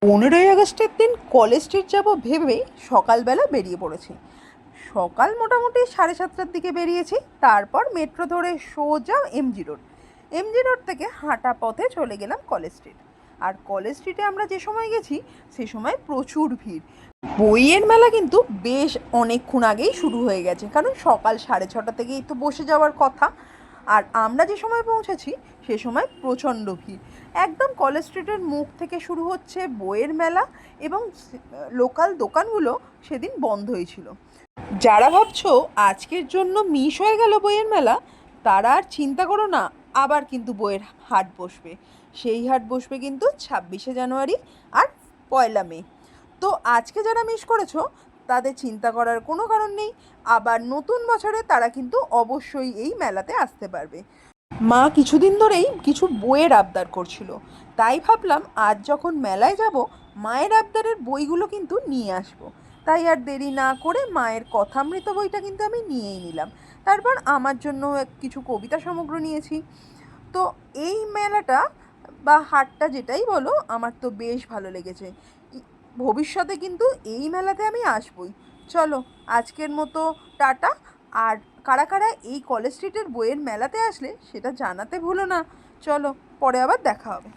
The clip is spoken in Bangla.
15ই আগস্টের দিন কলেজ স্ট্রিট যাব ভেবে সকালবেলা বেরিয়ে পড়েছি। সকাল মোটামুটি 7:30টার দিকে বেরিয়েছি। তারপর মেট্রো ধরে সোজা এমজি রোড। এমজি রোড থেকে হাঁটা পথে চলে গেলাম কলেজ স্ট্রিট। আর কলেজ স্ট্রিটে আমরা যে সময় গেছি সে সময় প্রচুর ভিড়। বইয়ের মেলা কিন্তু বেশ অনেকক্ষণ আগেই শুরু হয়ে গেছে, কারণ সকাল 6:30 থেকেই তো বসে যাওয়ার কথা। আর আমরা যে সময় পৌঁছেছি সে সময় প্রচণ্ড ভিড়। একদম কলেজ স্ট্রিটের মুখ থেকে শুরু হচ্ছে বইয়ের মেলা, এবং লোকাল দোকানগুলো সেদিন বন্ধই ছিল। যারা ভাবছো আজকের জন্য মিস হয়ে গেল বইয়ের মেলা, তারা আর চিন্তা করো না, আবার কিন্তু বইয়ের হাট বসবে। সেই হাট বসবে কিন্তু 26শে জানুয়ারি আর 1লা মে। তো আজকে যারা মিস করেছো তাদের চিন্তা করার কোনো কারণ নেই। আবার নতুন বছরে তারা কিন্তু অবশ্যই এই মেলাতে আসতে পারবে। মা কিছুদিন ধরেই কিছু বইয়ের আবদার করছিল, তাই ভাবলাম আজ যখন মেলায় যাব মায়ের আবদারের বইগুলো কিন্তু নিয়ে আসবো। তাই আর দেরি না করে মায়ের কথামৃত বইটা কিন্তু আমি নিয়েই নিলাম। তারপর আমার জন্য কিছু কবিতা সমগ্র নিয়েছি। তো এই মেলাটা বা হাটটা যেটাই বলো, আমার তো বেশ ভালো লেগেছে। ভবিষ্যতে কিন্তু এই মেলাতে আমি আসবই। চলো, আজকের মতো টাটা। আর কারা কারা এই কলেজ স্ট্রিটের বইয়ের মেলাতে আসলে সেটা জানাতে ভুলো না। চলো, পরে আবার দেখা হবে।